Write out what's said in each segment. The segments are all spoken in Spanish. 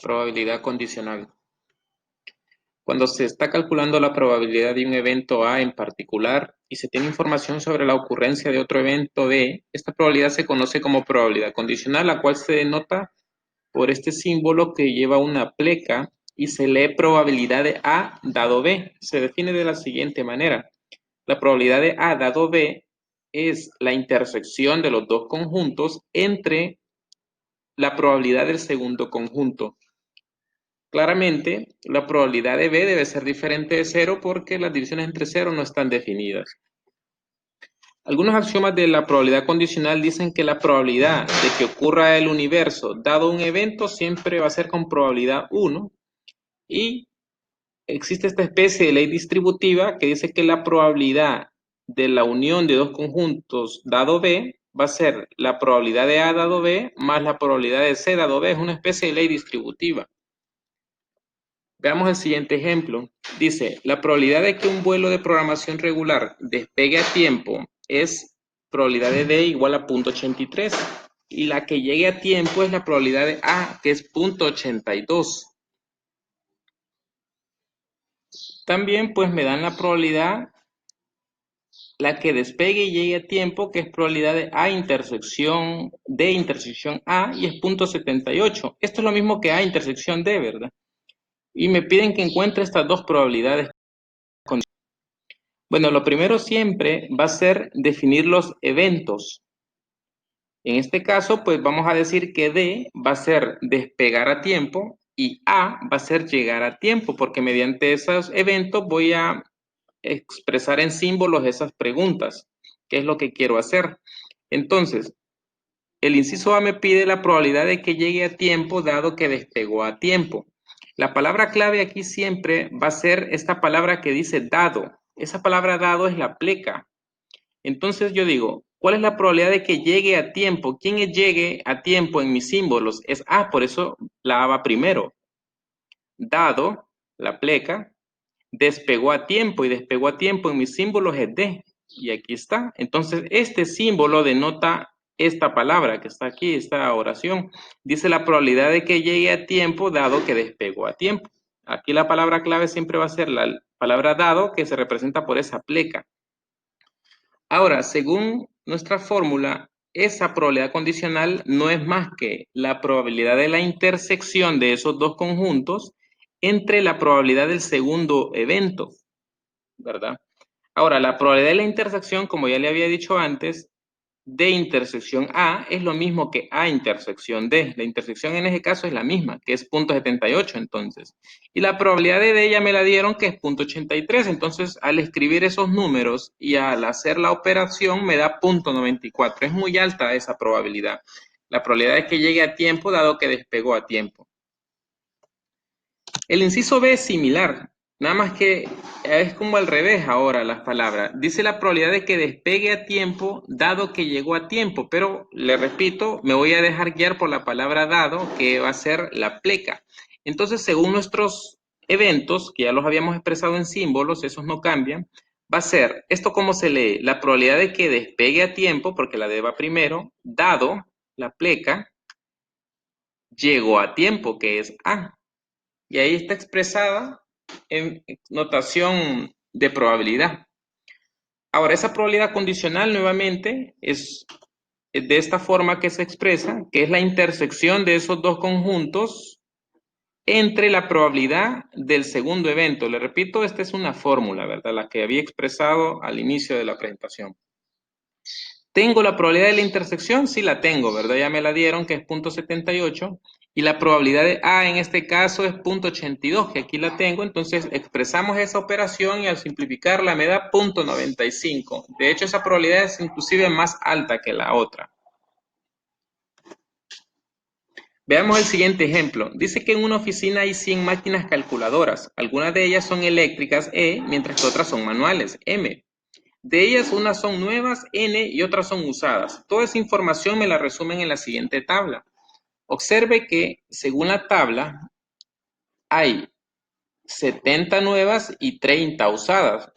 Probabilidad condicional. Cuando se está calculando la probabilidad de un evento A en particular y se tiene información sobre la ocurrencia de otro evento B, esta probabilidad se conoce como probabilidad condicional, la cual se denota por este símbolo que lleva una pleca y se lee probabilidad de A dado B. Se define de la siguiente manera. La probabilidad de A dado B es la intersección de los dos conjuntos entre la probabilidad del segundo conjunto. Claramente, la probabilidad de B debe ser diferente de 0 porque las divisiones entre 0 no están definidas. Algunos axiomas de la probabilidad condicional dicen que la probabilidad de que ocurra el universo dado un evento siempre va a ser con probabilidad 1 y existe esta especie de ley distributiva que dice que la probabilidad de la unión de dos conjuntos dado B va a ser la probabilidad de A dado B más la probabilidad de C dado B. Es una especie de ley distributiva. Veamos el siguiente ejemplo. Dice, la probabilidad de que un vuelo de programación regular despegue a tiempo es probabilidad de D igual a 0.83 y la que llegue a tiempo es la probabilidad de A, que es 0.82. También pues me dan la probabilidad, la que despegue y llegue a tiempo, que es probabilidad de A intersección D intersección A y es 0.78. Esto es lo mismo que A intersección D, ¿verdad? Y me piden que encuentre estas dos probabilidades. Bueno, lo primero siempre va a ser definir los eventos. En este caso, pues vamos a decir que D va a ser despegar a tiempo y A va a ser llegar a tiempo, porque mediante esos eventos voy a expresar en símbolos esas preguntas. ¿Qué es lo que quiero hacer? Entonces, el inciso A me pide la probabilidad de que llegue a tiempo dado que despegó a tiempo. La palabra clave aquí siempre va a ser esta palabra que dice dado. Esa palabra dado es la pleca. Entonces yo digo, ¿cuál es la probabilidad de que llegue a tiempo? ¿Quién llegue a tiempo en mis símbolos? Es A, por eso la A va primero. Dado, la pleca, despegó a tiempo y despegó a tiempo en mis símbolos es D. Y aquí está. Entonces este símbolo denota esta palabra que está aquí, esta oración. Dice la probabilidad de que llegue a tiempo dado que despegó a tiempo. Aquí la palabra clave siempre va a ser la palabra dado que se representa por esa pleca. Ahora, según nuestra fórmula, esa probabilidad condicional no es más que la probabilidad de la intersección de esos dos conjuntos entre la probabilidad del segundo evento, ¿verdad? Ahora, la probabilidad de la intersección, como ya le había dicho antes, de intersección A es lo mismo que A intersección D. La intersección en ese caso es la misma, que es 0.78 entonces. Y la probabilidad de D ya me la dieron que es 0.83. Entonces, al escribir esos números y al hacer la operación me da 0.94. Es muy alta esa probabilidad. La probabilidad es que llegue a tiempo dado que despegó a tiempo. El inciso B es similar, nada más que es como al revés ahora las palabras. Dice la probabilidad de que despegue a tiempo dado que llegó a tiempo, pero le repito, me voy a dejar guiar por la palabra dado, que va a ser la pleca. Entonces, según nuestros eventos, que ya los habíamos expresado en símbolos, esos no cambian, va a ser, ¿esto cómo se lee? La probabilidad de que despegue a tiempo, porque la D va primero, dado la pleca, llegó a tiempo, que es A. Y ahí está expresada en notación de probabilidad. Ahora, esa probabilidad condicional nuevamente es de esta forma que se expresa, que es la intersección de esos dos conjuntos entre la probabilidad del segundo evento. Le repito, esta es una fórmula, ¿verdad? La que había expresado al inicio de la presentación. ¿Tengo la probabilidad de la intersección? Sí la tengo, ¿verdad? Ya me la dieron, que es 0.78. Y la probabilidad de A en este caso es 0.82, que aquí la tengo. Entonces expresamos esa operación y al simplificarla me da 0.95. De hecho, esa probabilidad es inclusive más alta que la otra. Veamos el siguiente ejemplo. Dice que en una oficina hay 100 máquinas calculadoras. Algunas de ellas son eléctricas, E, mientras que otras son manuales, M. De ellas, unas son nuevas, N, y otras son usadas. Toda esa información me la resumen en la siguiente tabla. Observe que, según la tabla, hay 70 nuevas y 30 usadas.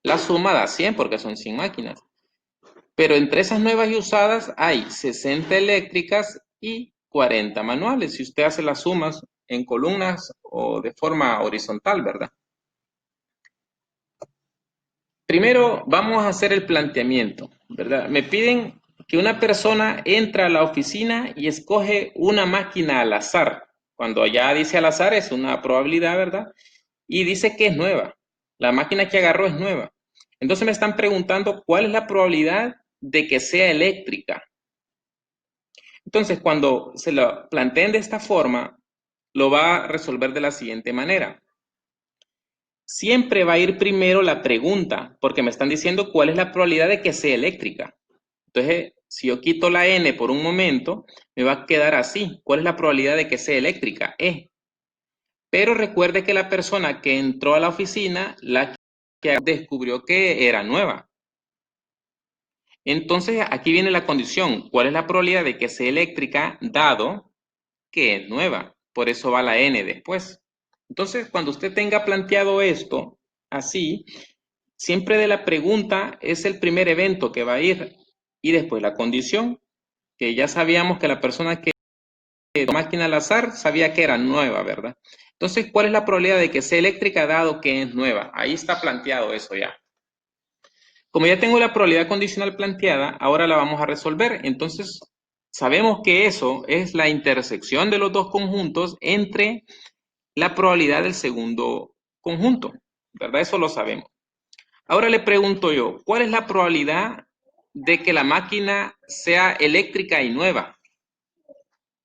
La suma da 100 porque son 100 máquinas. Pero entre esas nuevas y usadas hay 60 eléctricas y 40 manuales. Si usted hace las sumas, en columnas o de forma horizontal, ¿verdad? Primero vamos a hacer el planteamiento, ¿verdad? Me piden que una persona entra a la oficina y escoge una máquina al azar. Cuando ya dice al azar es una probabilidad, ¿verdad? Y dice que es nueva. La máquina que agarró es nueva. Entonces me están preguntando cuál es la probabilidad de que sea eléctrica. Entonces, cuando se lo planteen de esta forma, lo va a resolver de la siguiente manera. Siempre va a ir primero la pregunta, porque me están diciendo cuál es la probabilidad de que sea eléctrica. Entonces, si yo quito la n por un momento, me va a quedar así. ¿Cuál es la probabilidad de que sea eléctrica? E. Pero recuerde que la persona que entró a la oficina, la que descubrió que era nueva. Entonces, aquí viene la condición. ¿Cuál es la probabilidad de que sea eléctrica dado que es nueva? Por eso va la n después. Entonces, cuando usted tenga planteado esto así, siempre de la pregunta es el primer evento que va a ir y después la condición, que ya sabíamos que la persona que máquina al azar sabía que era nueva, ¿verdad? Entonces, ¿cuál es la probabilidad de que sea eléctrica dado que es nueva? Ahí está planteado eso ya. Como ya tengo la probabilidad condicional planteada, ahora la vamos a resolver. Entonces, sabemos que eso es la intersección de los dos conjuntos entre la probabilidad del segundo conjunto, ¿verdad? Eso lo sabemos. Ahora le pregunto yo, ¿cuál es la probabilidad de que la máquina sea eléctrica y nueva?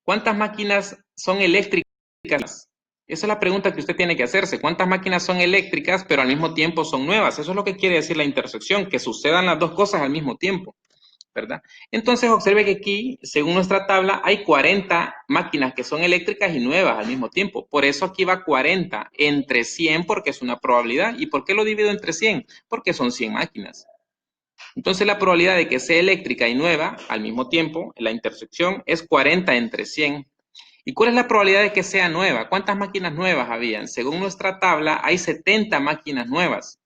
¿Cuántas máquinas son eléctricas? Esa es la pregunta que usted tiene que hacerse. ¿Cuántas máquinas son eléctricas pero al mismo tiempo son nuevas? Eso es lo que quiere decir la intersección, que sucedan las dos cosas al mismo tiempo, ¿verdad? Entonces observe que aquí, según nuestra tabla, hay 40 máquinas que son eléctricas y nuevas al mismo tiempo. Por eso aquí va 40 entre 100 porque es una probabilidad. ¿Y por qué lo divido entre 100? Porque son 100 máquinas. Entonces la probabilidad de que sea eléctrica y nueva al mismo tiempo, la intersección, es 40 entre 100. ¿Y cuál es la probabilidad de que sea nueva? ¿Cuántas máquinas nuevas habían? Según nuestra tabla, hay 70 máquinas nuevas.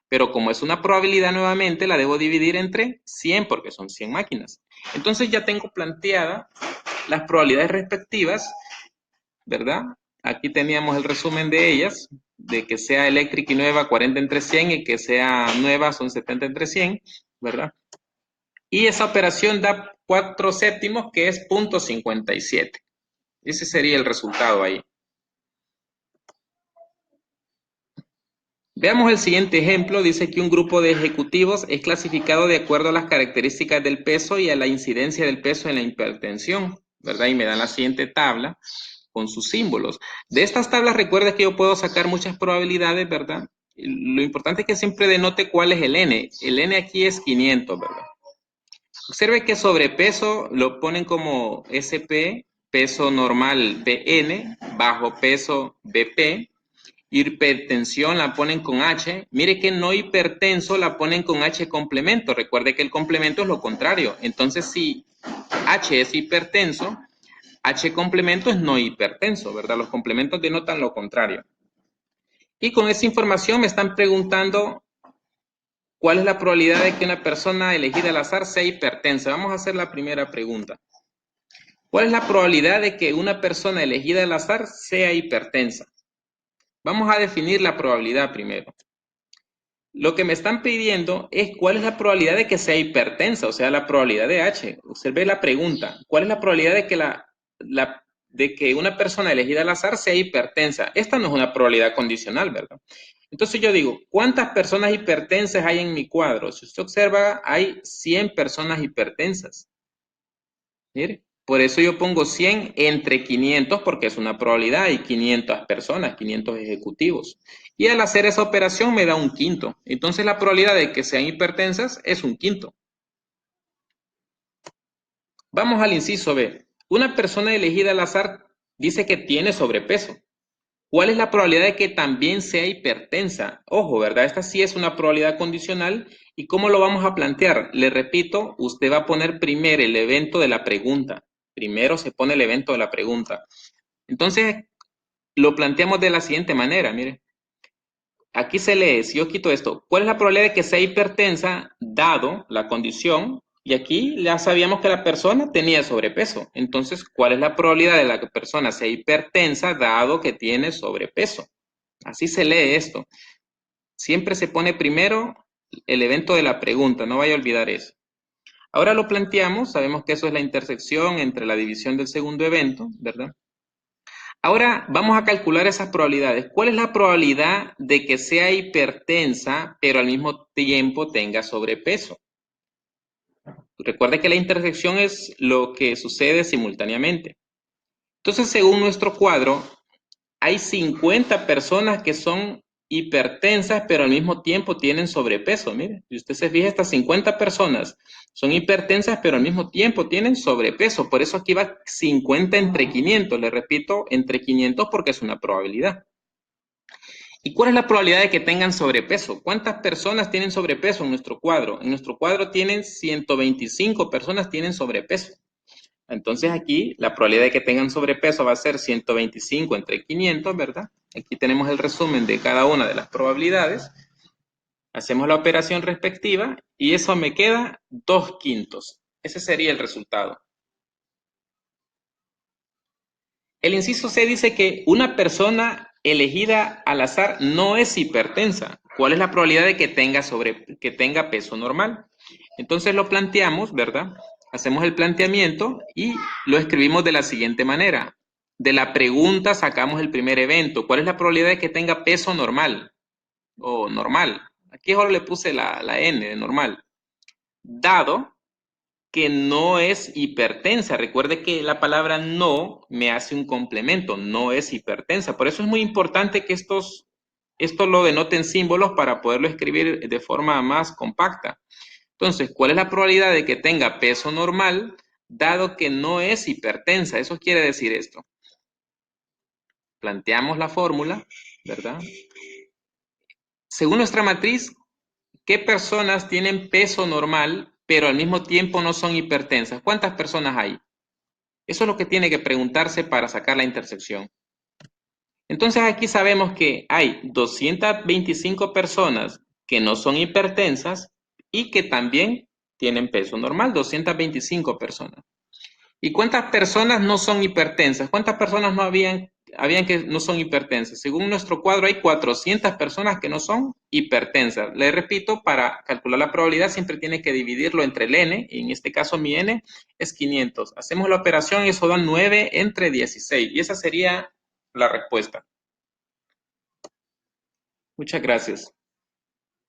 Pero como es una probabilidad nuevamente, la debo dividir entre 100 porque son 100 máquinas. Entonces ya tengo planteadas las probabilidades respectivas, ¿verdad? Aquí teníamos el resumen de ellas, de que sea eléctrica y nueva 40 entre 100 y que sea nueva son 70 entre 100, ¿verdad? Y esa operación da 4 séptimos, que es 0.57. Ese sería el resultado ahí. Veamos el siguiente ejemplo. Dice que un grupo de ejecutivos es clasificado de acuerdo a las características del peso y a la incidencia del peso en la hipertensión, ¿verdad? Y me dan la siguiente tabla con sus símbolos. De estas tablas recuerda que yo puedo sacar muchas probabilidades, ¿verdad? Lo importante es que siempre denote cuál es el n. El n aquí es 500, ¿verdad? Observe que sobrepeso lo ponen como SP, peso normal BN, bajo peso BP. Hipertensión la ponen con H. Mire que no hipertenso la ponen con H complemento. Recuerde que el complemento es lo contrario. Entonces, si H es hipertenso, H complemento es no hipertenso, ¿verdad? Los complementos denotan lo contrario. Y con esa información me están preguntando cuál es la probabilidad de que una persona elegida al azar sea hipertensa. Vamos a hacer la primera pregunta. ¿Cuál es la probabilidad de que una persona elegida al azar sea hipertensa? Vamos a definir la probabilidad primero. Lo que me están pidiendo es cuál es la probabilidad de que sea hipertensa, o sea, la probabilidad de H. Observe la pregunta. ¿Cuál es la probabilidad de que, de que una persona elegida al azar sea hipertensa? Esta no es una probabilidad condicional, ¿verdad? Entonces yo digo, ¿cuántas personas hipertensas hay en mi cuadro? Si usted observa, hay 100 personas hipertensas. Mire, por eso yo pongo 100 entre 500 porque es una probabilidad, hay 500 personas, 500 ejecutivos. Y al hacer esa operación me da un quinto. Entonces la probabilidad de que sean hipertensas es un quinto. Vamos al inciso B. Una persona elegida al azar dice que tiene sobrepeso. ¿Cuál es la probabilidad de que también sea hipertensa? Ojo, ¿verdad? Esta sí es una probabilidad condicional. ¿Y cómo lo vamos a plantear? Le repito, usted va a poner primero el evento de la pregunta. Primero se pone el evento de la pregunta. Entonces, lo planteamos de la siguiente manera, mire. Aquí se lee, si yo quito esto, ¿cuál es la probabilidad de que sea hipertensa dado la condición? Y aquí ya sabíamos que la persona tenía sobrepeso. Entonces, ¿cuál es la probabilidad de la que la persona sea hipertensa dado que tiene sobrepeso? Así se lee esto. Siempre se pone primero el evento de la pregunta, no vaya a olvidar eso. Ahora lo planteamos, sabemos que eso es la intersección entre la división del segundo evento, ¿verdad? Ahora vamos a calcular esas probabilidades. ¿Cuál es la probabilidad de que sea hipertensa, pero al mismo tiempo tenga sobrepeso? Recuerde que la intersección es lo que sucede simultáneamente. Entonces, según nuestro cuadro, hay 50 personas que son hipertensas, pero al mismo tiempo tienen sobrepeso. Mire, si usted se fija, estas 50 personas son hipertensas, pero al mismo tiempo tienen sobrepeso. Por eso aquí va 50 entre 500. Le repito, entre 500 porque es una probabilidad. ¿Y cuál es la probabilidad de que tengan sobrepeso? ¿Cuántas personas tienen sobrepeso en nuestro cuadro? En nuestro cuadro tienen 125 personas tienen sobrepeso. Entonces aquí la probabilidad de que tengan sobrepeso va a ser 125 entre 500, ¿verdad? Aquí tenemos el resumen de cada una de las probabilidades. Hacemos la operación respectiva y eso me queda 2/5. Ese sería el resultado. El inciso C dice que una persona elegida al azar no es hipertensa. ¿Cuál es la probabilidad de que tenga peso normal? Entonces lo planteamos, ¿verdad? Hacemos el planteamiento y lo escribimos de la siguiente manera. De la pregunta sacamos el primer evento. ¿Cuál es la probabilidad de que tenga peso normal? O normal. Aquí solo le puse la N de normal. Dado que no es hipertensa. Recuerde que la palabra no me hace un complemento, no es hipertensa. Por eso es muy importante que esto lo denoten símbolos para poderlo escribir de forma más compacta. Entonces, ¿cuál es la probabilidad de que tenga peso normal dado que no es hipertensa? Eso quiere decir esto. Planteamos la fórmula, ¿verdad? Según nuestra matriz, ¿qué personas tienen peso normal pero al mismo tiempo no son hipertensas? ¿Cuántas personas hay? Eso es lo que tiene que preguntarse para sacar la intersección. Entonces aquí sabemos que hay 225 personas que no son hipertensas y que también tienen peso normal, 225 personas. ¿Y cuántas personas no son hipertensas? ¿Cuántas personas no habían que no son hipertensas? Según nuestro cuadro hay 400 personas que no son hipertensas. Le repito, para calcular la probabilidad siempre tiene que dividirlo entre el n, y en este caso mi n es 500. Hacemos la operación y eso da 9 entre 16 y esa sería la respuesta. Muchas gracias.